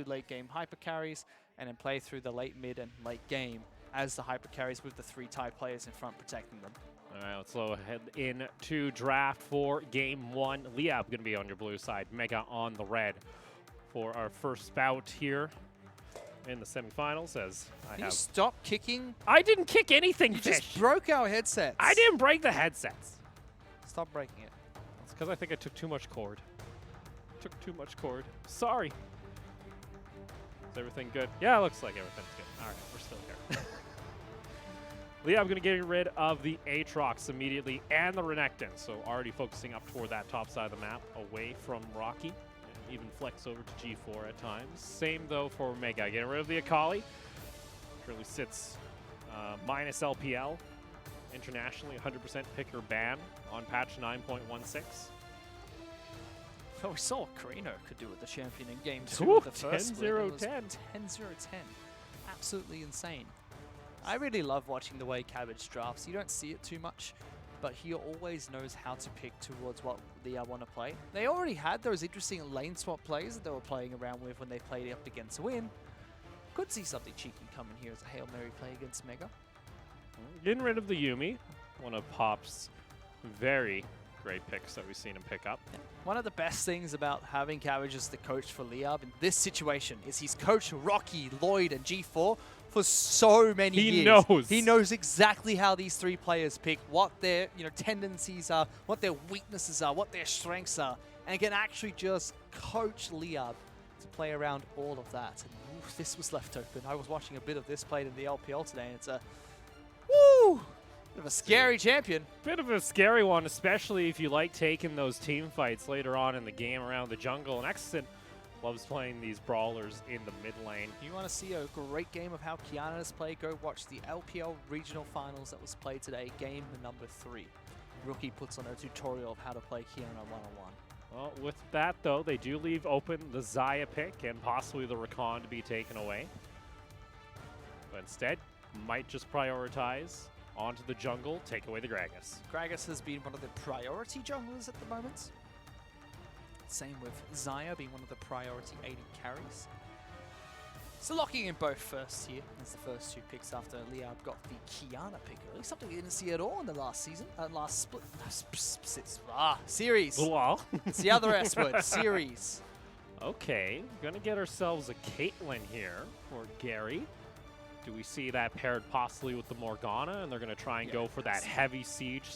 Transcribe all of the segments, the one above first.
late game hyper carries and then play through the late, mid, and late game as the hyper carries with the 3 tie players in front protecting them. All right, let's go ahead into draft for game 1. LYB going to be on your blue side, Mega on the red for our first bout here in the semifinals. As Can you stop kicking? I didn't kick anything, You Fish. just broke our headsets. I didn't break the headsets. Stop breaking it. It's because I think I took too much cord. Took too much cord. Sorry. Is everything good? Yeah, it looks like everything's good. All right, we're still here. LYB going to get rid of the Aatrox immediately and the Renekton. So already focusing up toward that top side of the map, away from Rocky. And even flex over to G4 at times. Same though for Mega. Getting rid of the Akali. Currently sits minus LPL. Internationally, 100% picker ban on patch 9.16. Oh, we saw what Karino could do with the champion in game 2 Ooh, of the first 10-0-10. 10-0-10. Absolutely insane. I really love watching the way Cabbage drafts. You don't see it too much, but he always knows how to pick towards what they want to play. They already had those interesting lane swap plays that they were playing around with when they played up against Win. Could see something cheeky coming here as a Hail Mary play against Mega. Getting rid of the Yuumi. One of Pop's very great picks that we've seen him pick up. One of the best things about having Cabbage as the coach for LYB in this situation is he's coached Rocky, Lloyd, and G4 for so many years. He knows. He knows exactly how these 3 players pick, what their tendencies are, what their weaknesses are, what their strengths are, and can actually just coach LYB to play around all of that. And ooh, this was left open. I was watching a bit of this played in the LPL today, and it's a woo! Bit of a scary champion. Bit of a scary one, especially if you like taking those team fights later on in the game around the jungle. And Exton loves playing these brawlers in the mid lane. You want to see a great game of how Kiana has played? Go watch the LPL regional finals that was played today, game number 3. Rookie puts on a tutorial of how to play Kiana one-on-one. Well, with that though, they do leave open the Xayah pick and possibly the Rakan to be taken away. But instead, might just prioritize onto the jungle, take away the Gragas. Gragas has been one of the priority junglers at the moment. Same with Xayah being one of the priority AD carries. So locking in both first here as the first 2 picks after LYB got the Kiana pick early. Something we didn't see at all in the last season, last split, series. Well, It's the other S word, series. okay, gonna get ourselves a Caitlyn here for Gary. Do we see that paired possibly with the Morgana, and they're going to try and go for that heavy siege?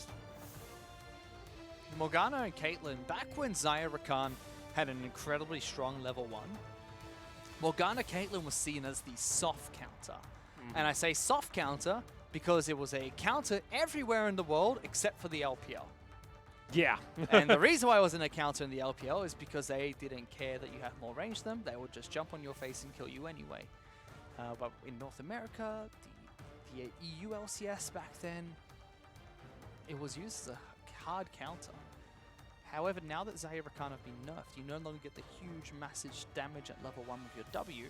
Morgana and Caitlyn, back when Xayah Rakan had an incredibly strong level 1, Morgana Caitlyn was seen as the soft counter. And I say soft counter because it was a counter everywhere in the world except for the LPL. Yeah. And the reason why it wasn't a counter in the LPL is because they didn't care that you have more range than them. They would just jump on your face and kill you anyway. But in North America, the EU LCS back then, it was used as a hard counter. However, now that Xayah Rakan have been nerfed, you no longer get the huge, massive damage at level 1 with your W.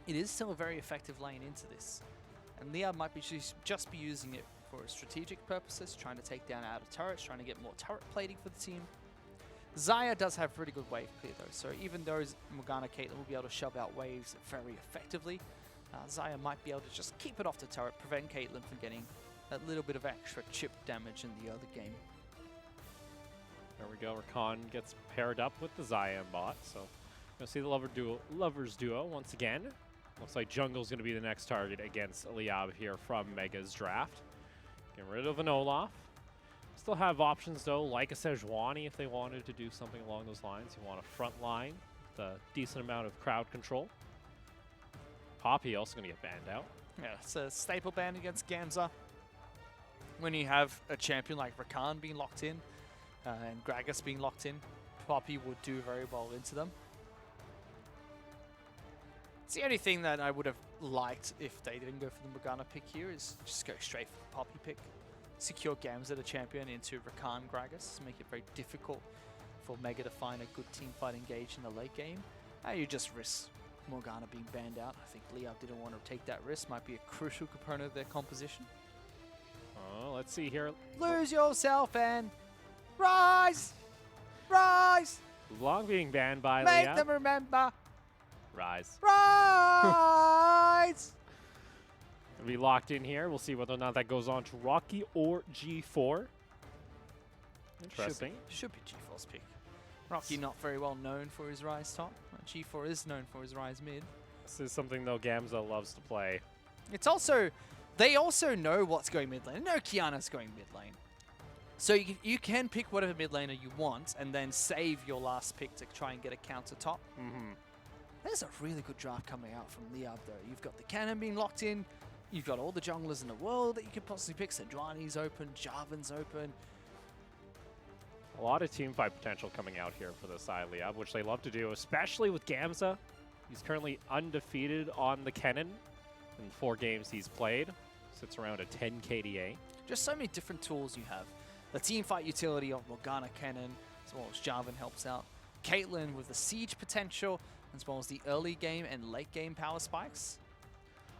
It is still a very effective lane into this. And LYB might be just be using it for strategic purposes, trying to take down outer turrets, trying to get more turret plating for the team. Xayah does have pretty good wave clear though, so even though Morgana Caitlyn will be able to shove out waves very effectively, Xayah might be able to just keep it off the turret, prevent Caitlyn from getting that little bit of extra chip damage in the other game. There we go. Rakan gets paired up with the Xayah bot, so gonna see the lovers duo once again. Looks like jungle's gonna be the next target against LYB here from Mega's draft. Getting rid of an Olaf. Still have options though, like a Sejuani if they wanted to do something along those lines. You want a front line with a decent amount of crowd control. Poppy also going to get banned out. Yeah, it's a staple ban against Gamza. When you have a champion like Rakan being locked in and Gragas being locked in, Poppy would do very well into them. It's the only thing that I would have liked if they didn't go for the Morgana pick here is just go straight for the Poppy pick. Secure Gamza the champion into Rakan Gragas, make it very difficult for Mega to find a good teamfight engage in the late game. You just risk Morgana being banned out. I think LYB didn't want to take that risk, might be a crucial component of their composition. Oh, let's see here. Lose yourself and rise! Rise! Long being banned by Make Liab. them remember. Rise. Rise! Gonna be locked in here. We'll see whether or not that goes on to Rocky or G4. Interesting. Should be G4's pick. Rocky not very well known for his Rise top. G4 is known for his Rise mid. This is something, though, Gamza loves to play. It's also, they also know what's going mid lane. They know Kiana's going mid lane. So you can pick whatever mid laner you want and then save your last pick to try and get a counter top. There's a really good draft coming out from Liab though. You've got the cannon being locked in. You've got all the junglers in the world that you could possibly pick. Sejuani's open, Jarvan's open. A lot of teamfight potential coming out here for the side Liab, which they love to do, especially with Gamza. He's currently undefeated on the Kennen in 4 games he's played. Sits around a 10 KDA. Just so many different tools you have. The teamfight utility of Morgana Kennen, as well as Jarvan helps out. Caitlyn with the siege potential, as well as the early game and late game power spikes.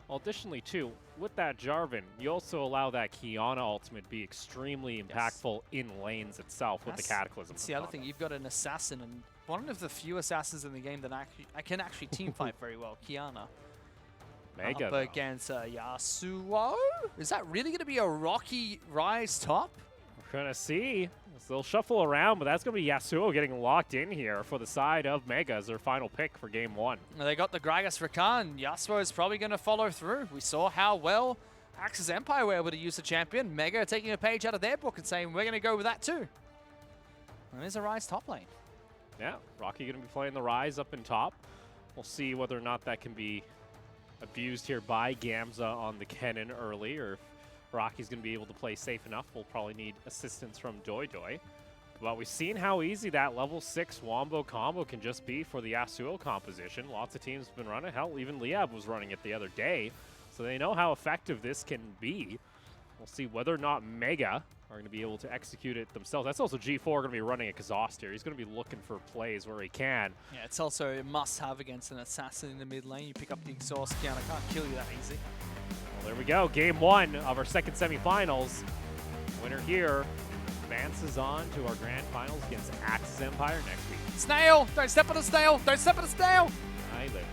Well, additionally, too, with that Jarvan, you also allow that Kiana ultimate to be extremely impactful in lanes itself with the Cataclysm. That's the other thing. You've got an assassin, and one of the few assassins in the game that can actually teamfight very well, Kiana. Mega, up against Yasuo? Is that really going to be a Rocky Rise top? We're going to see. They'll shuffle around, but that's going to be Yasuo getting locked in here for the side of Mega as their final pick for game 1. They got the Gragas Rakan. Yasuo is probably going to follow through. We saw how well Axis Empire were able to use the champion. Mega taking a page out of their book and saying, we're going to go with that too. And there's a Rise top lane. Yeah, Rocky going to be playing the Rise up in top. We'll see whether or not that can be abused here by Gamza on the Kennen early, or if Rocky's going to be able to play safe enough. We'll probably need assistance from DAY2. But we've seen how easy that level 6 Wombo combo can just be for the Yasuo composition. Lots of teams have been running. Hell, even Liab was running it the other day. So they know how effective this can be. We'll see whether or not Mega are going to be able to execute it themselves. That's also G4 going to be running a Kazost here. He's going to be looking for plays where he can. Yeah, it's also a must-have against an assassin in the mid lane. You pick up the exhaust, Kiana can't kill you that easy. Well, there we go. Game 1 of our second semifinals. Winner here advances on to our grand finals against Axis Empire next week. Snail! Don't step on a snail! Don't step on a snail! I live.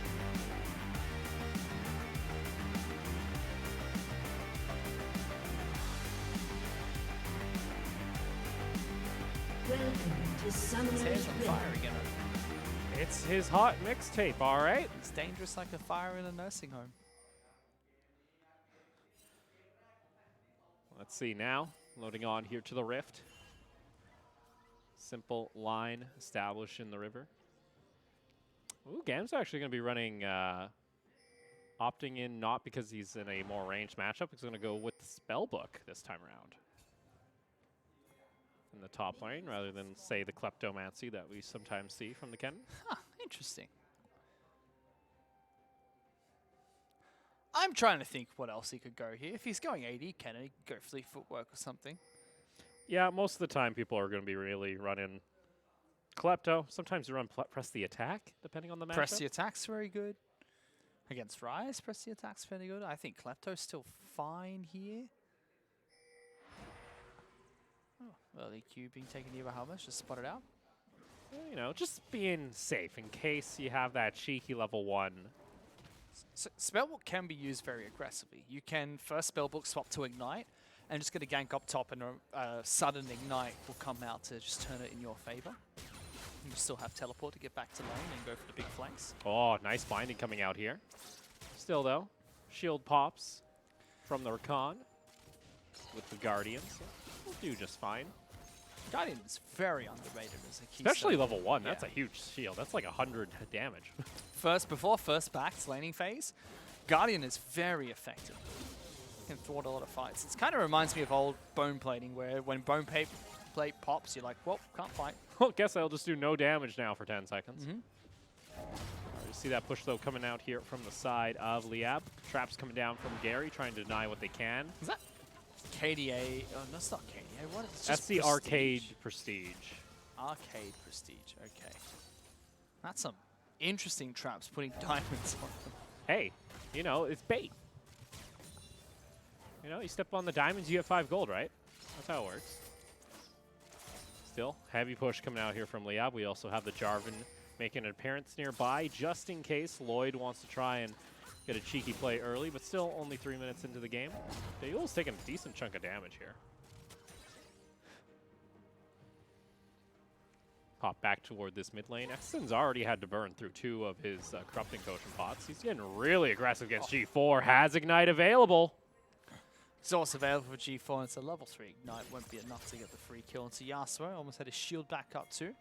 Welcome to Summoner's His hair's on Rift. fire again. It's his hot mixtape, all right? It's dangerous like a fire in a nursing home. Let's see now. Loading on here to the Rift. Simple line established in the river. Ooh, Gam's actually going to be running, opting in not because he's in a more ranged matchup. He's going to go with the Spellbook this time around in the top lane rather than, say, the Kleptomancy that we sometimes see from the Kennen. Huh, interesting. I'm trying to think what else he could go here. If he's going AD, can he go Fleet Footwork or something? Yeah, most of the time people are going to be really running Klepto. Sometimes you run Press the Attack, depending on the matchup. Press the Attack's very good. Against Rise, Press the Attack's fairly good. I think Klepto's still fine here. Oh, early Q being taken near by helmets, just spot it out. You know, just being safe in case you have that cheeky level 1. So Spellbook can be used very aggressively. You can first Spellbook swap to Ignite and just get a gank up top, and a sudden Ignite will come out to just turn it in your favor. You still have Teleport to get back to lane and go for the big flanks. Oh, nice binding coming out here. Still, though, shield pops from the Rakan with the Guardians. So we'll do just fine. Guardian is very underrated as a key. Especially level 1. That's a huge shield. That's like 100 damage. Before first back's laning phase, Guardian is very effective. Can thwart a lot of fights. It kind of reminds me of old bone plating, where when bone plate pops, you're like, well, can't fight. Well, guess I'll just do no damage now for 10 seconds. Mm-hmm. You see that push, though, coming out here from the side of Liab. Traps coming down from Gary, trying to deny what they can. Is that KDA? Oh, no, that's not KDA. What is it? That's the Arcade Prestige. Arcade Prestige, okay. That's some interesting traps, putting diamonds on them. Hey, you know, it's bait. You know, you step on the diamonds, you get 5 gold, right? That's how it works. Still, heavy push coming out here from LYB. We also have the Jarvan making an appearance nearby, just in case Lloyd wants to try and get a cheeky play early, but still only 3 minutes into the game. Dayul's taking a decent chunk of damage here. Pop back toward this mid lane. Exton's already had to burn through 2 of his corrupting potion pots. He's getting really aggressive against G4. Has Ignite available. It's also available for G4, and it's a level 3 Ignite. Won't be enough to get the free kill into Yasuo. Almost had his shield back up too.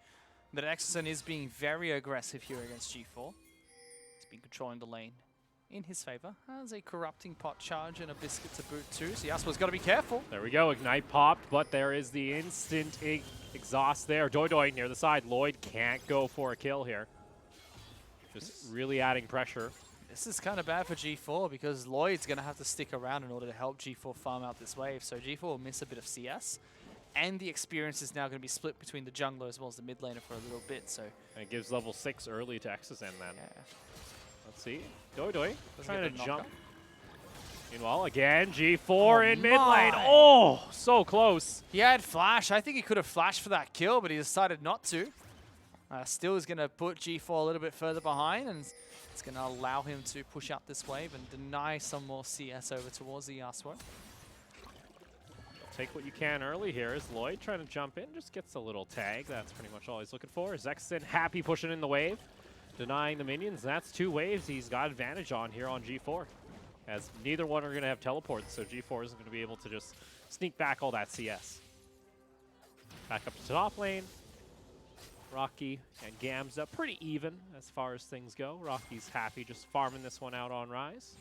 But Exton is being very aggressive here against G4. He's been controlling the lane in his favor. Has a corrupting pot charge and a biscuit to boot too, so Yasuo's got to be careful. There we go. Ignite popped, but there is the instant exhaust there. DAY2 near the side. Lloyd can't go for a kill here. Just really adding pressure. This is kind of bad for G4 because Lloyd's going to have to stick around in order to help G4 farm out this wave. So G4 will miss a bit of CS. And the experience is now going to be split between the jungler as well as the mid laner for a little bit. So And it gives level 6 early to Exosen then. yeah. Let's see. DAY2 trying get to the jump. knocker. Meanwhile, again, G4 in mid lane. my. Oh, so close. He had flash. I think he could have flashed for that kill, but he decided not to. Still is going to put G4 a little bit further behind, and it's going to allow him to push up this wave and deny some more CS over towards the Yasuo. Take what you can early here. Is Lloyd trying to jump in? Just gets a little tag. That's pretty much all he's looking for. Exosen happy pushing in the wave, denying the minions. That's 2 waves he's got advantage on here on G4. As neither one are going to have teleports, so G4 isn't going to be able to just sneak back all that CS. Back up to top lane. Rocky and Gamza pretty even as far as things go. Rocky's happy just farming this one out on Rise.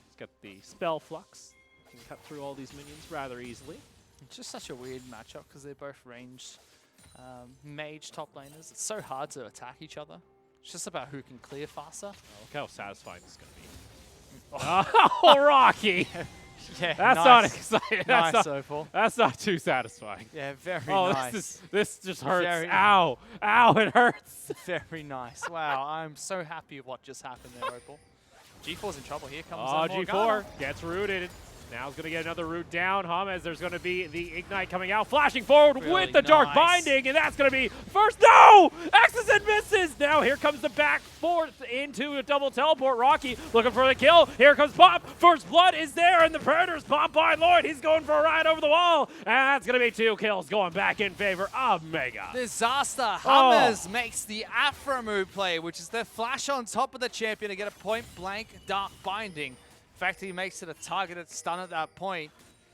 He's got the spell flux. Can cut through all these minions rather easily. It's just such a weird matchup because they're both ranged mage top laners. It's so hard to attack each other. It's just about who can clear faster. Oh, look how satisfying this is going to be. Oh, Rocky! Yeah, That's nice. not exciting. Nice, Opal. That's not too satisfying. Yeah, very Oh, nice. this just hurts. Very Ow. Ow, it hurts. Very nice. Wow, I'm so happy with what just happened there, Opal. G4's in trouble. Here comes Oh, Morgana. G4 gets rooted. Now he's going to get another root down. As there's going to be the Ignite coming out. Flashing forward Really with the Dark nice. Binding, and that's going to be first. No! Exosen misses! Now here comes the back fourth into a double teleport. Rocky looking for the kill. Here comes Pop. First blood is there, and the Predator's popped by Lloyd. He's going for a ride over the wall, and that's going to be 2 kills going back in favor of Mega. Disaster. Hummers makes the Afro move play, which is the flash on top of the champion to get a point-blank Dark Binding. In fact, he makes it a targeted stun at that point.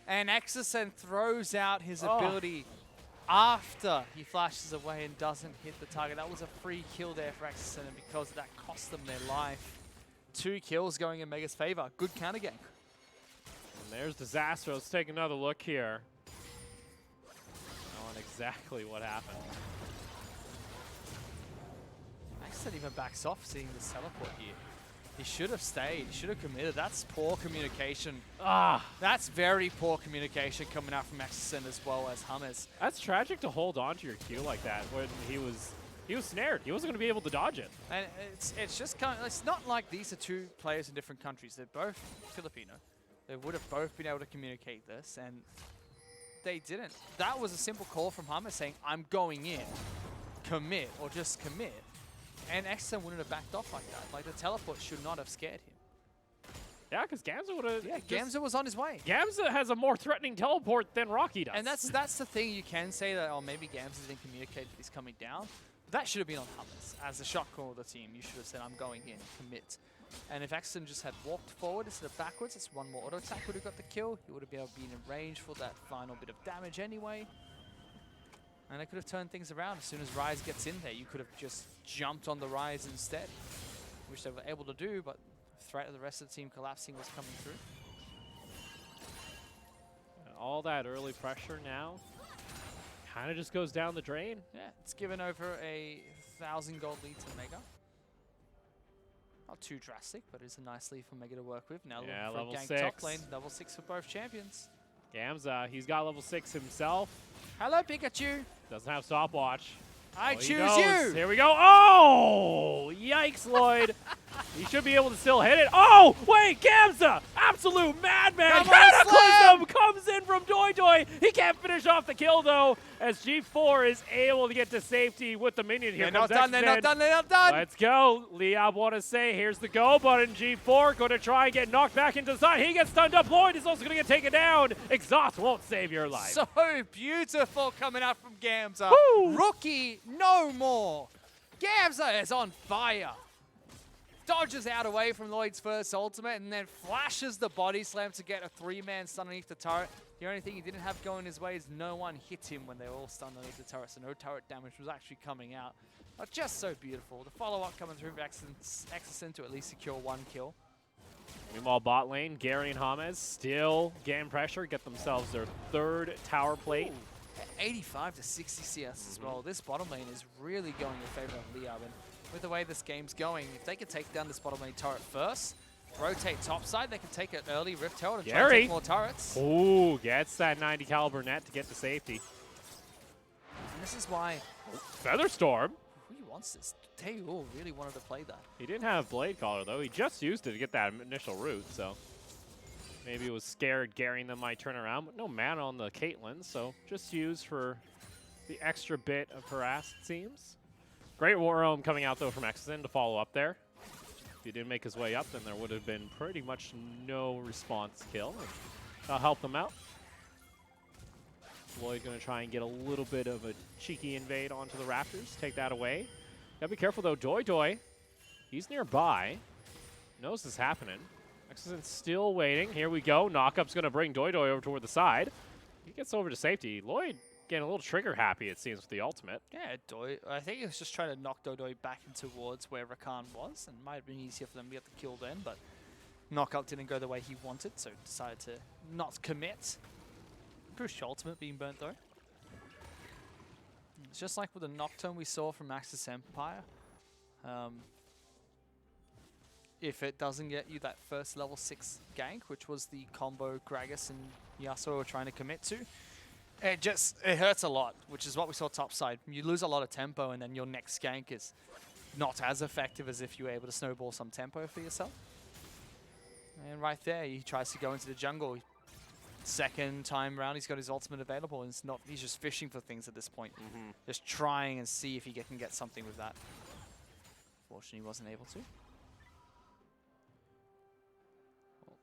And Exosen throws out his ability after he flashes away and doesn't hit the target. That was a free kill there for Exosen, and because of that cost them their life. 2 kills going in Mega's favor. Good counter gank. And there's Disaster. Let's take another look here on exactly what happened. Exosen even backs off seeing this teleport here. He should have stayed. He should have committed. That's poor communication. That's very poor communication coming out from Exosen as well as Hummers. That's tragic to hold on to your Q like that when he was snared. He wasn't going to be able to dodge it. And it's just kind of, it's not like these are 2 players in different countries. They're both Filipino. They would have both been able to communicate this, and they didn't. That was a simple call from Hummer saying, I'm going in, commit, or just commit. And Exosen wouldn't have backed off like that. Like, the teleport should not have scared him. Yeah, because Gamza would have... Yeah, Gamza was on his way. Gamza has a more threatening teleport than Rocky does. And that's the thing. You can say that, oh, maybe Gamza didn't communicate that he's coming down. But that should have been on Hummers. As the shot call of the team, you should have said, I'm going in, commit. And if Exosen just had walked forward instead of backwards, it's 1 more auto attack would have got the kill. He would have been able to be in range for that final bit of damage anyway. And it could have turned things around. As soon as Rise gets in there, you could have just jumped on the Rise instead, which they were able to do, but the threat of the rest of the team collapsing was coming through. And all that early pressure now kind of just goes down the drain. Yeah, it's given over a 1,000 gold lead to Mega. Not too drastic, but it's a nice lead for Mega to work with. Now Yeah, looking for level a gank 6. top lane, level 6 for both champions. Gamza, he's got level 6 himself. Hello, Pikachu. Doesn't have stopwatch. I Oh, he choose knows. you. Here we go. Oh! Yikes, Lloyd. He should be able to still hit it. Oh, wait, Gamza! Absolute madman! Come on, Cataclysm comes in from DAY2. He can't finish off the kill, though, as G4 is able to get to safety with the minion. Here They're not comes done, they're not Exit. done, they're not done! Let's go. LYB want to say, here's the go button. G4 going to try and get knocked back into the side. He gets stunned up. Lloyd is also going to get taken down. Exhaust won't save your life. So beautiful coming out from Gamza. Woo! Rookie, no more. Gamza is on fire. Dodges out away from Lloyd's first ultimate and then flashes the body slam to get a 3-man stun underneath the turret. The only thing he didn't have going his way is no one hit him when they were all stunned underneath the turret, so no turret damage was actually coming out. But just so beautiful. The follow-up coming through for Exisen to at least secure 1 kill. Meanwhile, bot lane, Gary and James still gain pressure, get themselves their 3rd tower plate. Ooh, 85 to 60 CS as well. This bottom lane is really going in favor of LYB. And with the way this game's going, if they could take down this bottom lane turret first, rotate topside, they can take an early Rift Herald and try and take more turrets. Ooh, gets that 90 caliber net to get to safety. And this is why Featherstorm. he wants this. DAY2 really wanted to play that. He didn't have Blade Caller, though. He just used it to get that initial route, so maybe it was scared Gary and them might turn around, but no mana on the Caitlyn, so just used for the extra bit of harass, it seems. Great War Roam coming out, though, from Exisen to follow up there. If he didn't make his way up, then there would have been pretty much no response kill. That'll help them out. Lloyd going to try and get a little bit of a cheeky invade onto the Raptors. Take that away. Gotta be careful, though. DAY2, he's nearby. Knows this is happening. Exisen's still waiting. Here we go. Knockup's going to bring DAY2 over toward the side. He gets over to safety. Lloyd getting a little trigger happy, it seems, with the ultimate. Yeah, I think he was just trying to knock DAY2 back in towards where Rakan was, and it might have been easier for them to get the kill then, but knockup didn't go the way he wanted, so decided to not commit. Crucial ultimate being burnt, though. It's just like with the Nocturne we saw from Axis Empire. If it doesn't get you that first level 6 gank, which was the combo Gragas and Yasuo were trying to commit to, it hurts a lot, which is what we saw topside. You lose a lot of tempo, and then your next gank is not as effective as if you were able to snowball some tempo for yourself. And right there, he tries to go into the jungle. Second time round, he's got his ultimate available, and he's just fishing for things at this point. Just trying and see if he can get something with that. Fortunately, he wasn't able to.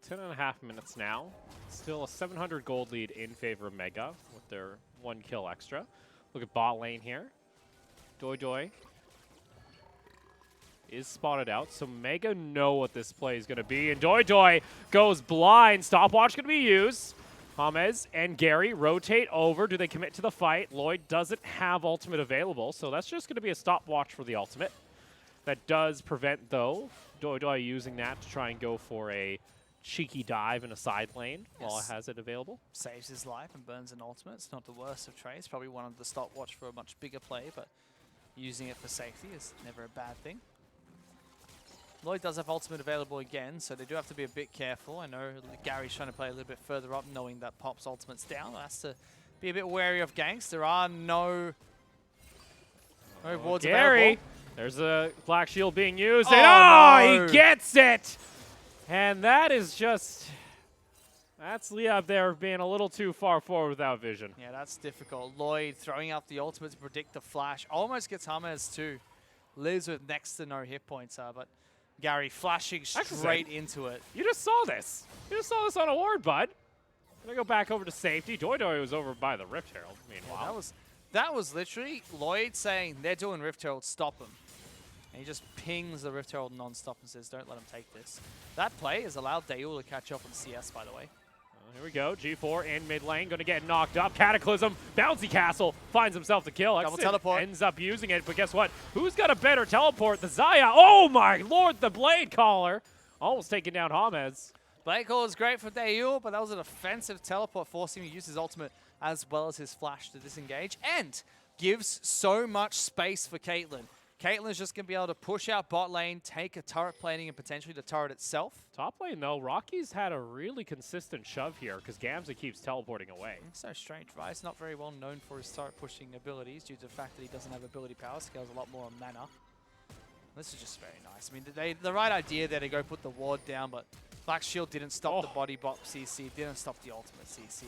10.5 minutes now. Still a 700 gold lead in favor of Mega with their 1 kill extra. Look at bot lane here. DAY2 is spotted out, so Mega know what this play is going to be, and DAY2 goes blind. Stopwatch going to be used. James and Gary rotate over. Do they commit to the fight? Lloyd doesn't have ultimate available, so that's just going to be a stopwatch for the ultimate. That does prevent, though, DAY2 using that to try and go for a cheeky dive in a side lane while it has it available. Saves his life and burns an ultimate. It's not the worst of trades. Probably wanted the stopwatch for a much bigger play, but using it for safety is never a bad thing. Lloyd does have ultimate available again, so they do have to be a bit careful. I know Gary's trying to play a little bit further up, knowing that Pop's ultimate's down. Has to be a bit wary of ganks. There are no wards available. There's a Black Shield being used, Oh, and no. He gets it! And that is just... That's LYB there being a little too far forward without vision. Yeah, that's difficult. Lloyd throwing out the ultimate to predict the flash. Almost gets James too. Lives with next to no hit points, but Gary flashing straight into it. You just saw this. You just saw this on a ward, bud. Gonna go back over to safety. DAY2 was over by the Rift Herald, meanwhile. Yeah, that was literally Lloyd saying, they're doing Rift Herald, stop them. And he just pings the Rift Herald non-stop and says, don't let him take this. That play has allowed DAY2 to catch up on CS, by the way. Here we go. G4 in mid lane, going to get knocked up. Cataclysm, bouncy castle, finds himself the kill. Double teleport. Ends up using it, but guess what? Who's got a better teleport? The Xayah. Oh my lord, the Blade Caller. Almost taking down James. Blade Caller is great for DAY2, but that was an offensive teleport, forcing him to use his ultimate as well as his flash to disengage, and gives so much space for Caitlyn. Caitlyn's just going to be able to push out bot lane, take a turret plating, and potentially the turret itself. Top lane, though, Rocky's had a really consistent shove here because Gamza keeps teleporting away. It's so strange, right? He's not very well known for his turret pushing abilities due to the fact that he doesn't have ability power, scales a lot more on mana. This is just very nice. I mean, the right idea there to go put the ward down, but Black Shield didn't stop the body bop CC, didn't stop the ultimate CC.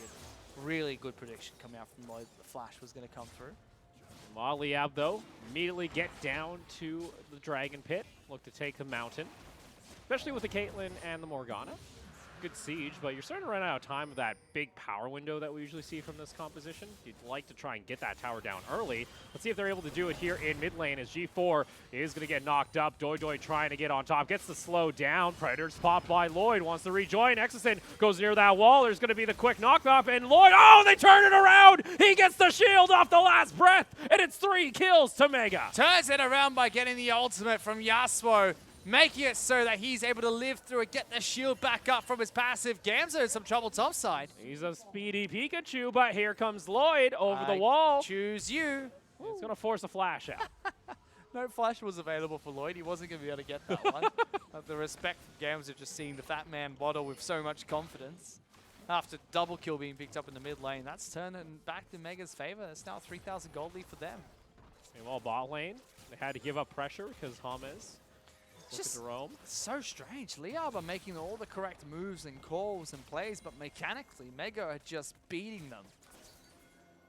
Really good prediction coming out from Lloyd that the flash was going to come through. LYB, though, immediately get down to the Dragon Pit, look to take the mountain, especially with the Caitlyn and the Morgana. Good siege, but you're starting to run out of time with that big power window that we usually see from this composition. You'd like to try and get that tower down early. Let's see if they're able to do it here in mid lane as G4 is going to get knocked up. DAY2 trying to get on top, gets the slow down. Predators popped by Lloyd, wants to rejoin. Exison goes near that wall. There's going to be the quick knock-off, and Lloyd, oh, they turn it around! He gets the shield off the last breath, and it's 3 kills to Mega. Turns it around by getting the ultimate from Yasuo, making it so that he's able to live through it, get the shield back up from his passive. Gamza in some trouble topside. He's a speedy Pikachu, but here comes Lloyd over the wall. Choose you. He's going to force a flash out. No flash was available for Lloyd. He wasn't going to be able to get that one. The respect for Gamza just seeing the fat man bottle with so much confidence. After double kill being picked up in the mid lane, that's turning back to Mega's favor. It's now a 3,000 gold lead for them. Meanwhile, bot lane, they had to give up pressure because James. Just so strange. LYB are making all the correct moves and calls and plays, but mechanically, Mega are just beating them.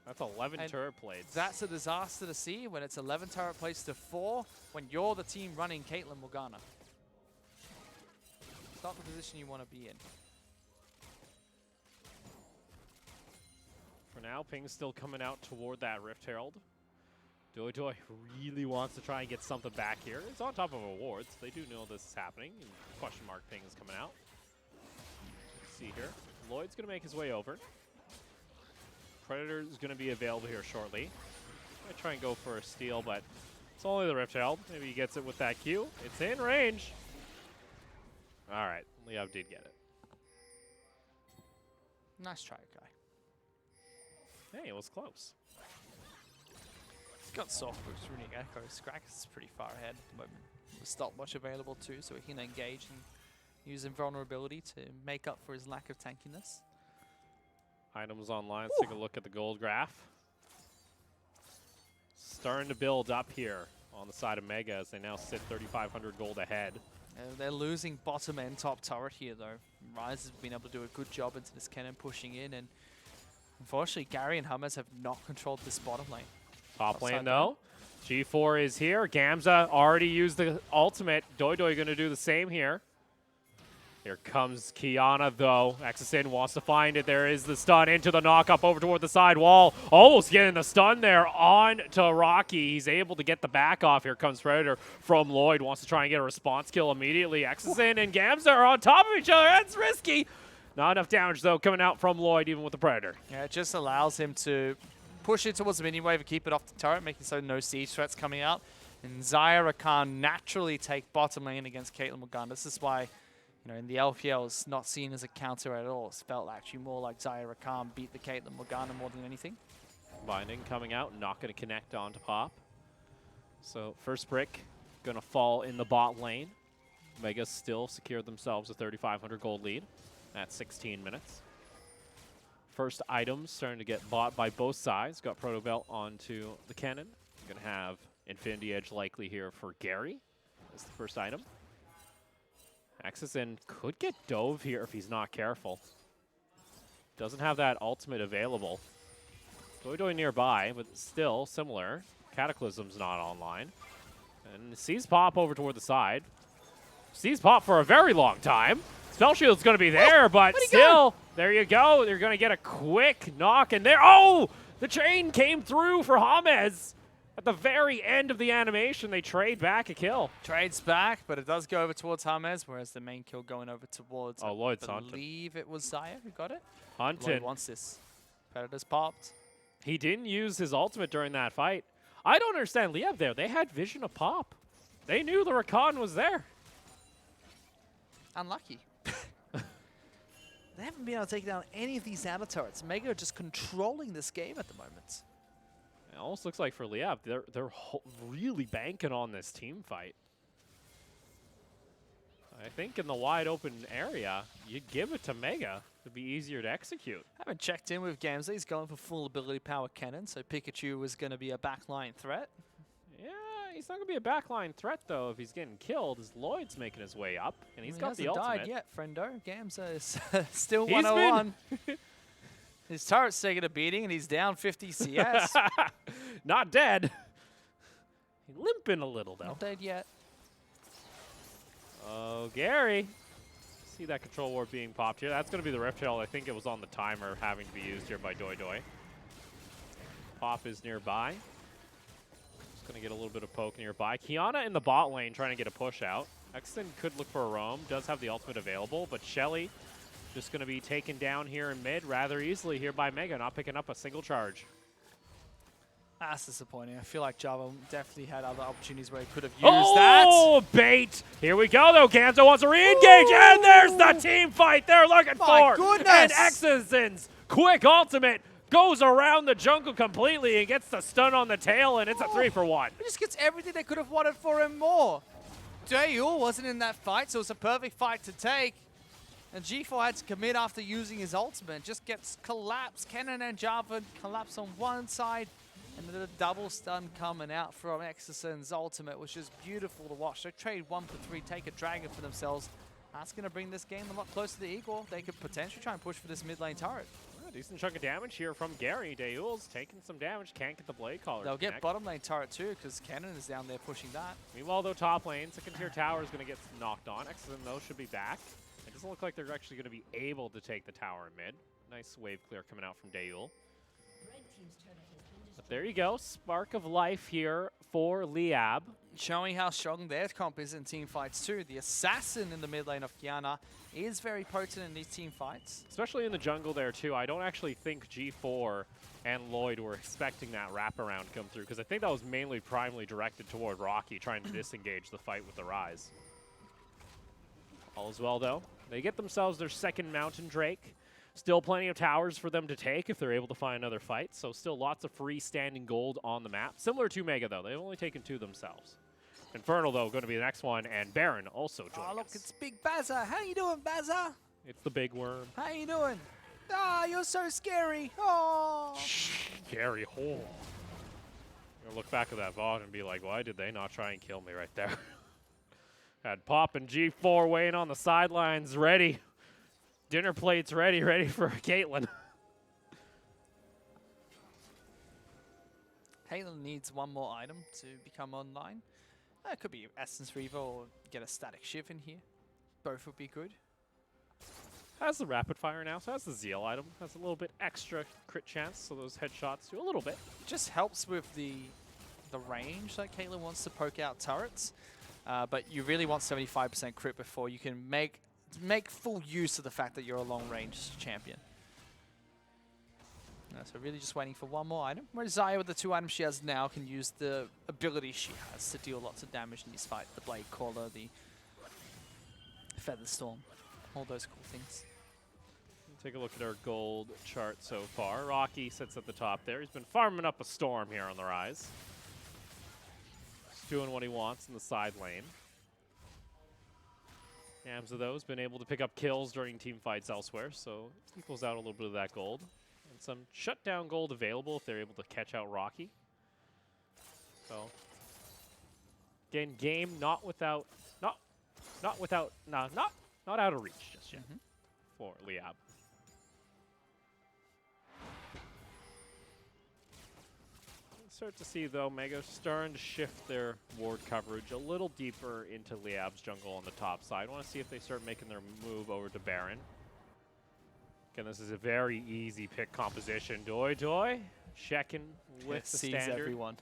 That's 11 turret plates. That's a disaster to see when it's 11 turret plates to 4 when you're the team running Caitlyn Morgana. It's not the position you want to be in. For now, Ping's still coming out toward that Rift Herald. DAY2 really wants to try and get something back here. It's on top of awards. They do know this is happening. And question mark Ping is coming out. Let's see here. Lloyd's going to make his way over. Predator is going to be available here shortly. Might try and go for a steal, but it's only the Rift Herald. Maybe he gets it with that Q. It's in range. All right. LYB did get it. Nice try, guy. Hey, it was close. He's got soft boost, Runic Echo. Scrax is pretty far ahead at the moment. With stopwatch available too, so he can engage and use invulnerability to make up for his lack of tankiness. Items online. Let's take a look at the gold graph. Starting to build up here on the side of Mega as they now sit 3,500 gold ahead. They're losing bottom and top turret here though. Rise has been able to do a good job into this cannon pushing in, and unfortunately Gary and James have not controlled this bottom lane. Top lane though. G4 is here. Gamza already used the ultimate. DAY2 going to do the same here. Here comes Kiana though. Exison wants to find it. There is the stun into the knock-up over toward the side wall. Almost getting the stun there on to Rocky. He's able to get the back off. Here comes Predator from Lloyd. Wants to try and get a response kill immediately. Exison and Gamza are on top of each other. That's risky. Not enough damage though coming out from Lloyd even with the Predator. Yeah, it just allows him to push it towards the minion wave and keep it off the turret, making so no siege threats coming out. And Xayah can naturally take bottom lane against Caitlyn Morgana. This is why, you know, in the LPL, it's not seen as a counter at all. It's felt actually more like Xayah Khan beat the Caitlyn Morgana more than anything. Binding coming out, not going to connect onto Pop. So first brick going to fall in the bot lane. Mega still secured themselves a 3,500 gold lead at 16 minutes. First items starting to get bought by both sides. Got Proto Belt onto the cannon. Going to have Infinity Edge likely here for Gary. That's the first item. Exison could get dove here if he's not careful. Doesn't have that ultimate available. DAY2 nearby, but still similar. Cataclysm's not online. And sees Pop over toward the side. Sees Pop for a very long time. Spell Shield's going to be there, but still, there you go. They're going to get a quick knock in there. Oh! The chain came through for James. At the very end of the animation, they trade back a kill. Trades back, but it does go over towards James, whereas the main kill going over towards, Lloyd's I hunting. believe it was Xayah who got it. Hunting. Lloyd wants this. Predator's popped. He didn't use his ultimate during that fight. I don't understand LYB there. They had vision of Pop. They knew the Rakan was there. Unlucky. They haven't been able to take down any of these outer turrets. Mega are just controlling this game at the moment. It almost looks like for LYB, they're really banking on this team fight. I think in the wide open area, you give it to Mega to be easier to execute. Haven't checked in with Gamza. He's going for full ability power cannon, so Pikachu was going to be a backline threat. Yeah, He's not going to be a backline threat, though, if he's getting killed, as Lloyd's making his way up, and he's got the ultimate. He hasn't died yet, friendo. Gamza is still He's 101. His turret's taking a beating, and he's down 50 CS. Not dead. Limping a little, though. Not dead yet. Oh, Gary. See that control ward being popped here. That's going to be the Rift Herald. I think it was on the timer having to be used here by DAY2. Pop is nearby. Just going to get a little bit of poke nearby. Kiana in the bot lane trying to get a push out. Exton could look for a roam. Does have the ultimate available, but Shelly just going to be taken down here in mid rather easily here by Mega, not picking up a single charge. That's disappointing. I feel like Java definitely had other opportunities where he could have used that. Oh, bait! Here we go, though. Gamza wants to re-engage, and there's the team fight they're looking My for. goodness! And Exison's quick ultimate goes around the jungle completely and gets the stun on the tail, and it's a 3-for-1. He just gets everything they could have wanted for him more. DAY2 wasn't in that fight, so it's a perfect fight to take. And G4 had to commit after using his ultimate. Just gets collapsed. Kennen and Java collapse on one side. And then a double stun coming out from Exison's ultimate, which is beautiful to watch. They trade 1 for 3, take a dragon for themselves. That's going to bring this game a lot closer to equal. They could potentially try and push for this mid lane turret. Decent chunk of damage here from Gary. DAY2's taking some damage, can't get the blade collar. They'll get bottom lane turret too, because Kennen is down there pushing that. Meanwhile, though, top lane, second tier tower is going to get knocked on. Exison, though, should be back. It doesn't look like they're actually going to be able to take the tower in mid. Nice wave clear coming out from DAY2. But there you go, spark of life here for LYB. Showing how strong their comp is in team fights too. The assassin in the mid lane of Kiana is very potent in these team fights. Especially in the jungle there too. I don't actually think G4 and Lloyd were expecting that wraparound to come through, because I think that was mainly primarily directed toward Rocky trying to disengage the fight with the Rise. All is well though. They get themselves their second Mountain Drake. Still plenty of towers for them to take if they're able to find another fight. So still lots of freestanding gold on the map. Similar to Mega, though. They've only taken 2 themselves. Infernal, though, going to be the next one. And Baron also joins Oh, look, us. it's Big Bazza. How you doing, Bazza? It's the big worm. How you doing? Ah, you're so scary. Oh. Scary hole. I'm going to look back at that VOD and be like, why did they not try and kill me right there? Had Pop and G4 waiting on the sidelines, ready. Dinner plates ready for Caitlyn. Caitlyn needs one more item to become online. It could be Essence Reaver or get a Static Shiv in here. Both would be good. Has the rapid fire now, so has the Zeal item. Has a little bit extra crit chance, so those headshots do a little bit. It just helps with the range that Caitlyn wants to poke out turrets. But you really want 75% crit before you can make full use of the fact that you're a long-range champion. So really just waiting for one more item. Whereas Xayah, with the 2 items she has now, can use the ability she has to deal lots of damage in this fight. The Blade Caller, the Feather Storm, all those cool things. Take a look at our gold chart so far. Rocky sits at the top there. He's been farming up a storm here on the Rise. Just doing what he wants in the side lane. Gamza, though, has been able to pick up kills during team fights elsewhere, so equals out a little bit of that gold. And some shutdown gold available if they're able to catch out Rocky. So, again, game not out of reach just yet for LYB. Start to see, though, Mega starting to shift their ward coverage a little deeper into LYB's jungle on the top side. I want to see if they start making their move over to Baron. Again, this is a very easy pick composition. DAY2 checking with the sees standard. everyone.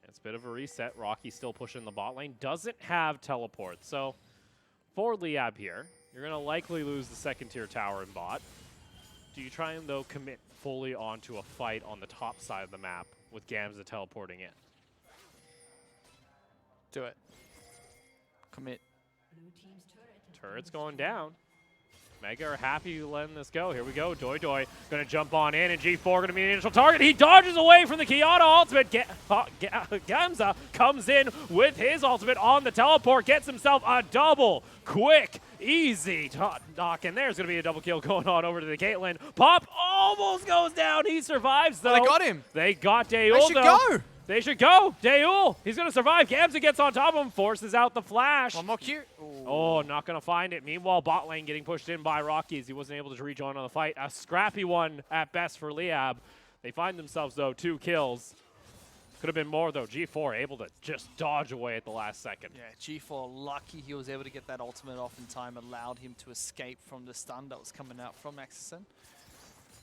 It's a bit of a reset. Rocky still pushing the bot lane. Doesn't have teleport, so for LYB here, you're going to likely lose the second tier tower in bot. Do you try and, though, commit fully onto a fight on the top side of the map with Gamza teleporting in? Do it. Commit. Turret's going down. Mega are happy letting this go. Here we go. DAY2 going to jump on in, and G4 going to be the initial target. He dodges away from the Kiana ultimate. Gamza comes in with his ultimate on the teleport, gets himself a double. Quick, easy knock, and there's going to be a double kill going on over to the Caitlyn. Pop almost goes down. He survives, though. Oh, they got him. They got DAY2, They should go. They should go. DAY2, he's going to survive. Gamza gets on top of him, forces out the flash. One more Q. Oh, not going to find it. Meanwhile, bot lane getting pushed in by Rocky as he wasn't able to rejoin on the fight. A scrappy one at best for LYB. They find themselves, though, 2 kills. Could have been more, though. G4 able to just dodge away at the last second. Yeah, G4 lucky he was able to get that ultimate off in time, allowed him to escape from the stun that was coming out from Exison.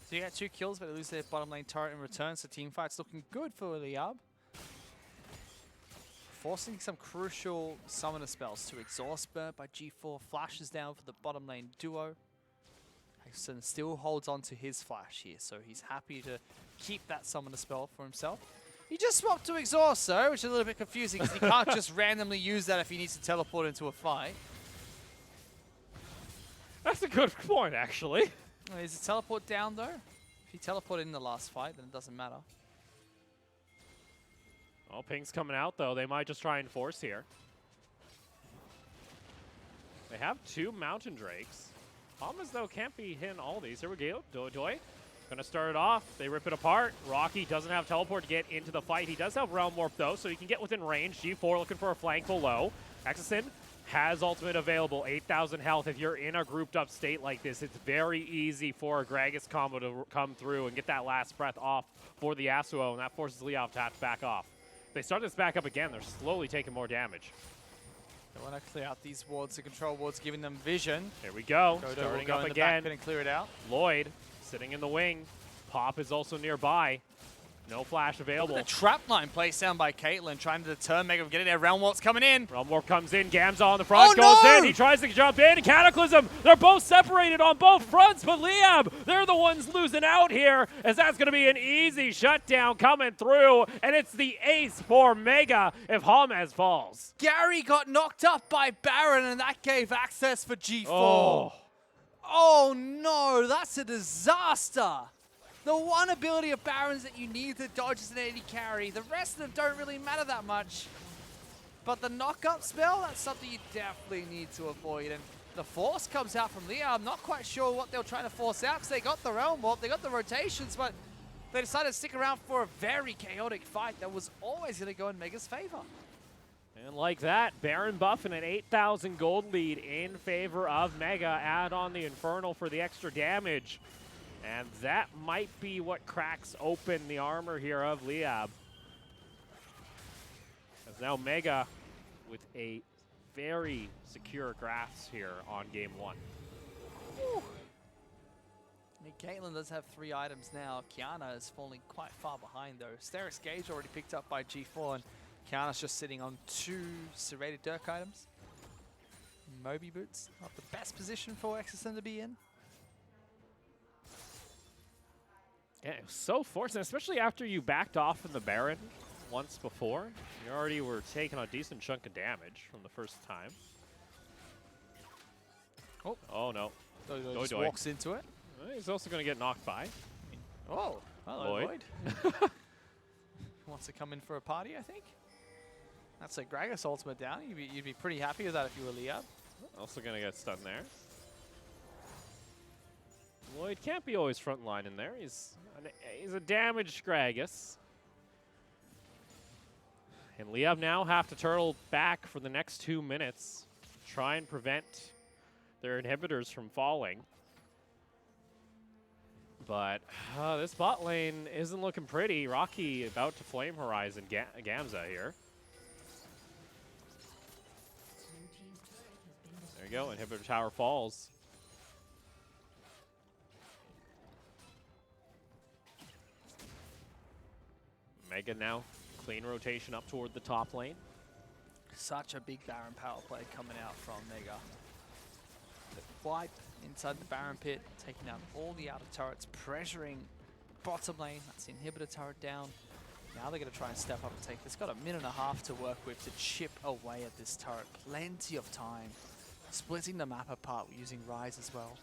So you got 2 kills, but they lose their bottom lane turret in return, so teamfight's looking good for LYB. Forcing some crucial summoner spells to exhaust Burnt by G4, flashes down for the bottom lane duo. Exison still holds on to his flash here, so he's happy to keep that summoner spell for himself. He just swapped to exhaust, though, which is a little bit confusing because he can't just randomly use that if he needs to teleport into a fight. That's a good point, actually. Is it teleport down, though? If he teleported in the last fight, then it doesn't matter. Oh, ping's coming out, though. They might just try and force here. They have 2 Mountain Drakes. Palmas, though, can't be hitting all these. Here we go. DAY2 gonna start it off. They rip it apart. Rocky doesn't have teleport to get into the fight. He does have Realm Warp, though, so he can get within range. G4 looking for a flank below. Exison has ultimate available. 8,000 health. If you're in a grouped up state like this, it's very easy for a Gragas combo to come through and get that last breath off for the Yasuo, and that forces LYB to have to back off. They start this back up again. They're slowly taking more damage. They want to clear out these wards, the control wards, giving them vision. Here we go. Dodo Starting will go up in the again. back and clear it out. Lloyd sitting in the wing. Pop is also nearby. No flash available. The trap line placed down by Caitlyn, trying to deter Mega from getting there. Realm Warp's coming in. Realm Warp comes in. Gamza on the front, Oh, goes no! in. He tries to jump in. Cataclysm. They're both separated on both fronts, but LYB, they're the ones losing out here, as that's going to be an easy shutdown coming through, and it's the ace for Mega if James falls. Gary got knocked up by Baron, and that gave access for G4. Oh, No, that's a disaster. The one ability of Baron's that you need to dodge is an AD carry. The rest of them don't really matter that much. But the knock-up spell, that's something you definitely need to avoid. And the force comes out from LYB. I'm not quite sure what they were trying to force out because they got the Realm Warp, they got the rotations, but they decided to stick around for a very chaotic fight that was always going to go in Mega's favor. and like that, Baron buff and an 8,000 gold lead in favor of Mega. Add on the Infernal for the extra damage. And that might be what cracks open the armor here of LYB. As now Mega with a very secure grasp here on game 1. I mean, Caitlyn does have 3 items now. Kiana is falling quite far behind, though. Steris Gage already picked up by G4, and Kiana's just sitting on 2 serrated Dirk items. Moby Boots, not the best position for Exison to be in. Yeah, it was so fortunate, especially after you backed off from the Baron once before. You already were taking a decent chunk of damage from the first time. Oh no. Dodo just walks into it. He's also going to get knocked by. Oh, hello, Lloyd. Wants to come in for a party, I think. That's a Gragas ultimate down. You'd be pretty happy with that if you were LYB. Also going to get stunned there. Lloyd can't be always front line in there. He's a damaged Gragas. And LYB now have to turtle back for the next 2 minutes. Try and prevent their inhibitors from falling. But this bot lane isn't looking pretty. Rocky about to flame Horizon Gamza here. There you go, inhibitor tower falls. Mega now, clean rotation up toward the top lane. Such a big Baron power play coming out from Mega. The flight inside the Baron pit, taking out all the outer turrets, pressuring bottom lane. That's the inhibitor turret down. Now they're going to try and step up and take this. Got a minute and a half to work with to chip away at this turret. Plenty of time. Splitting the map apart using Rise as well.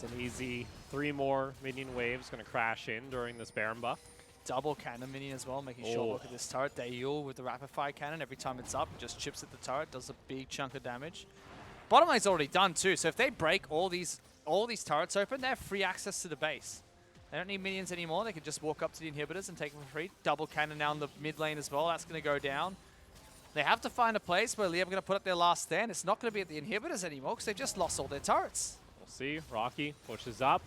It's an easy 3 more minion waves going to crash in during this Baron buff. Double cannon minion as well, making sure, look at this turret. DAY2 with the rapid fire cannon. Every time it's up, it just chips at the turret, does a big chunk of damage. Bottom lane's already done too, so if they break all these turrets open, they have free access to the base. They don't need minions anymore. They can just walk up to the inhibitors and take them for free. Double cannon now in the mid lane as well. That's going to go down. They have to find a place where LYB are going to put up their last stand. It's not going to be at the inhibitors anymore because they've just lost all their turrets. We'll see. Rocky pushes up.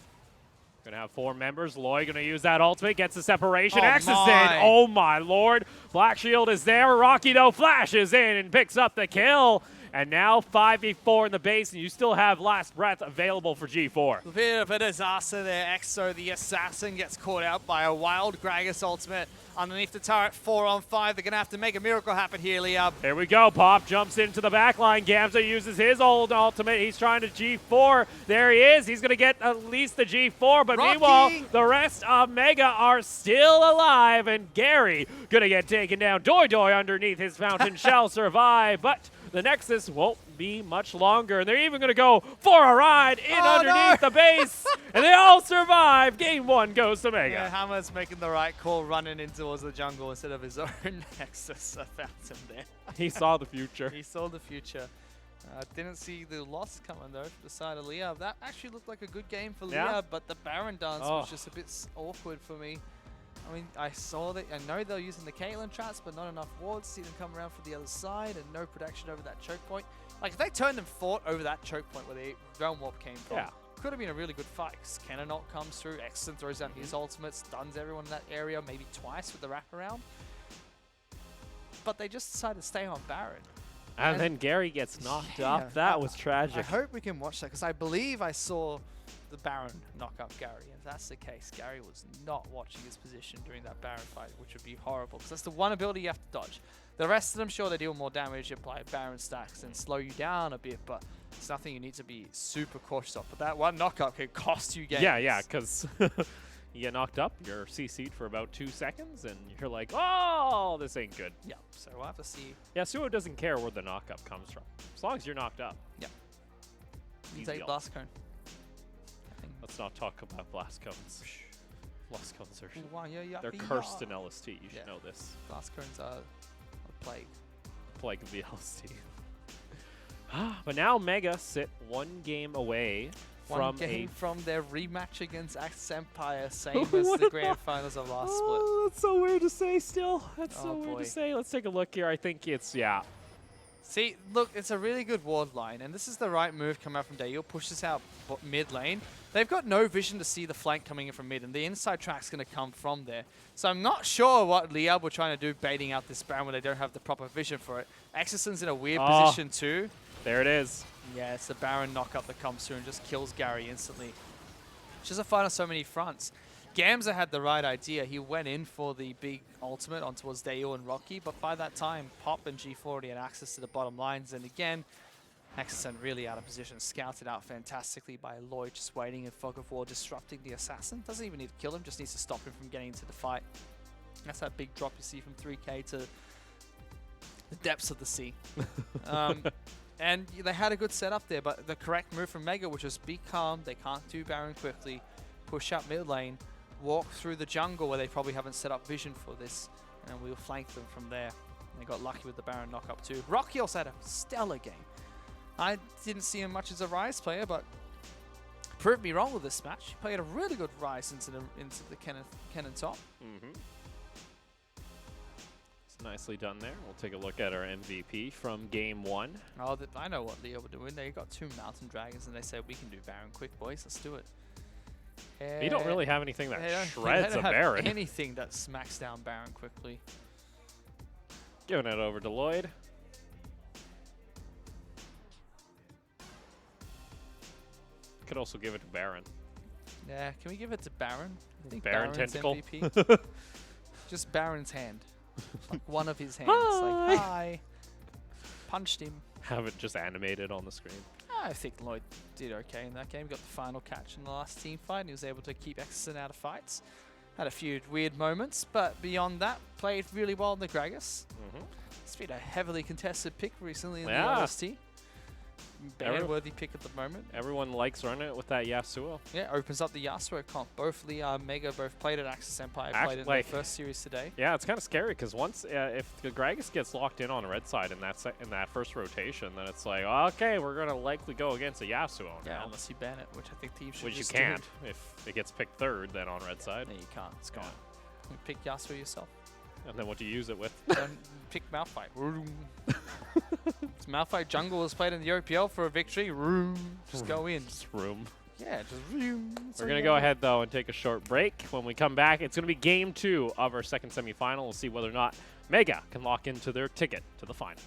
Going to have 4 members. Loy going to use that ultimate. Gets the separation. X is in. Oh my lord. Black Shield is there. Rocky though flashes in and picks up the kill. And now 5v4 in the base, and you still have Last Breath available for G4. A bit of a disaster there. Exo, the assassin, gets caught out by a wild Gragas ultimate underneath the turret. 4 on 5. They're going to have to make a miracle happen here, LYB. Here we go. Pop jumps into the backline. Gamza uses his old ultimate. He's trying to G4. There he is. He's going to get at least the G4. But Rocky. Meanwhile, the rest of Mega are still alive. And Gary going to get taken down. DAY2 underneath his fountain shall survive. But the Nexus won't be much longer. And they're even going to go for a ride in underneath the base. And they all survive. Game 1 goes to Mega. Yeah, Hammer's making the right call, running in towards the jungle instead of his own Nexus. I found him there. He saw the future. He saw the future. Didn't see the loss coming though for the side of LYB. That actually looked like a good game for LYB, but the Baron dance was just a bit awkward for me. I mean, I saw that. I know they're using the Caitlyn traps, but not enough wards to see them come around for the other side, and no protection over that choke point. Like, if they turned and fought over that choke point where the Realm Warp came from, could have been a really good fight. Because Cannonalt comes through, Exton throws down his ultimate, stuns everyone in that area, maybe twice with the wraparound. But they just decided to stay on Baron. And then Gary gets knocked up. That was tragic. I hope we can watch that, because I believe I saw the Baron knock up Gary. If that's the case, Gary was not watching his position during that Baron fight, which would be horrible, because that's the one ability you have to dodge. The rest of them, sure, they deal more damage, apply Baron stacks, and slow you down a bit, but it's nothing you need to be super cautious of. But that one knockup can cost you games. Yeah, because you get knocked up, you're CC'd for about 2 seconds, and you're like, oh, this ain't good. Yeah, so we'll have to see. Yeah, Suo doesn't care where the knockup comes from, as long as you're knocked up. Yeah. You Easy take Blast Cone. Let's not talk about Blast Cones. Blast Cones are they're yeah. cursed in LST. You should know this. Blast Cones are a plague. Plague of the LST. But now Mega sit 1 game away from their rematch against Axis Empire, same as the grand finals of last split. Oh, that's so weird to say still. That's so weird to say. Let's take a look here. I think it's, See, look, it's a really good ward line, and this is the right move coming out from DAY2. Push this out mid lane. They've got no vision to see the flank coming in from mid, and the inside track's going to come from there. So I'm not sure what LYB were trying to do, baiting out this Baron when they don't have the proper vision for it. Exison's in a weird position too. There it is. Yeah, it's the Baron knockup that comes through and just kills Gary instantly. It's just a fight on so many fronts. Gamza had the right idea. He went in for the big ultimate on towards DAY2 and Rocky, but by that time, Pop and G4 already had access to the bottom lines, and again, Exison really out of position, scouted out fantastically by Lloyd, just waiting in Fog of War, disrupting the assassin. Doesn't even need to kill him, just needs to stop him from getting into the fight. That's that big drop you see from 3K to the depths of the sea. And they had a good setup there, but the correct move from Mega, which was be calm, they can't do Baron quickly, push up mid lane, walk through the jungle where they probably haven't set up vision for this, and we'll flank them from there. They got lucky with the Baron knockup too. Rocky also had a stellar game. I didn't see him much as a Ryze player, but proved me wrong with this match. He played a really good Ryze into the Cannon top. It's nicely done there. We'll take a look at our MVP from game 1. Oh, I know what LYB were doing. They got 2 Mountain Dragons, and they said, we can do Baron quick, boys. Let's do it. You don't really have anything that shreds a Baron. Anything that smacks down Baron quickly. Giving it over to Lloyd. Could also give it to Baron. Yeah, can we give it to Baron? I think Baron Baron's tentacle. MVP. Just Baron's hand. Like one of his hands. Like, hi. Punched him. Have it just animated on the screen. I think Lloyd did okay in that game. Got the final catch in the last team fight. And he was able to keep Exison out of fights. Had a few weird moments, but beyond that, played really well in the Gragas. It's been a heavily contested pick recently in the LST. ban-worthy pick at the moment. Everyone likes running it with that Yasuo. Yeah, opens up the Yasuo comp. Both Liab, Mega both played at Axis Empire, played in like, their first series today. Yeah, it's kind of scary because once if the Gragas gets locked in on the red side in that first rotation, then it's like, okay, we're gonna likely go against a Yasuo Yeah, now. unless you ban it, which I think teams should Which you just can't if it gets picked third, then on red side. No, you can't. It's gone. You pick Yasuo yourself. And then what do you use it with? Don't pick Malphite. Malphite jungle was played in the OPL for a victory. Just go in. Just room. Yeah, just We're going to go ahead, though, and take a short break. When we come back, it's going to be game 2 of our second semifinal. We'll see whether or not Mega can lock into their ticket to the final.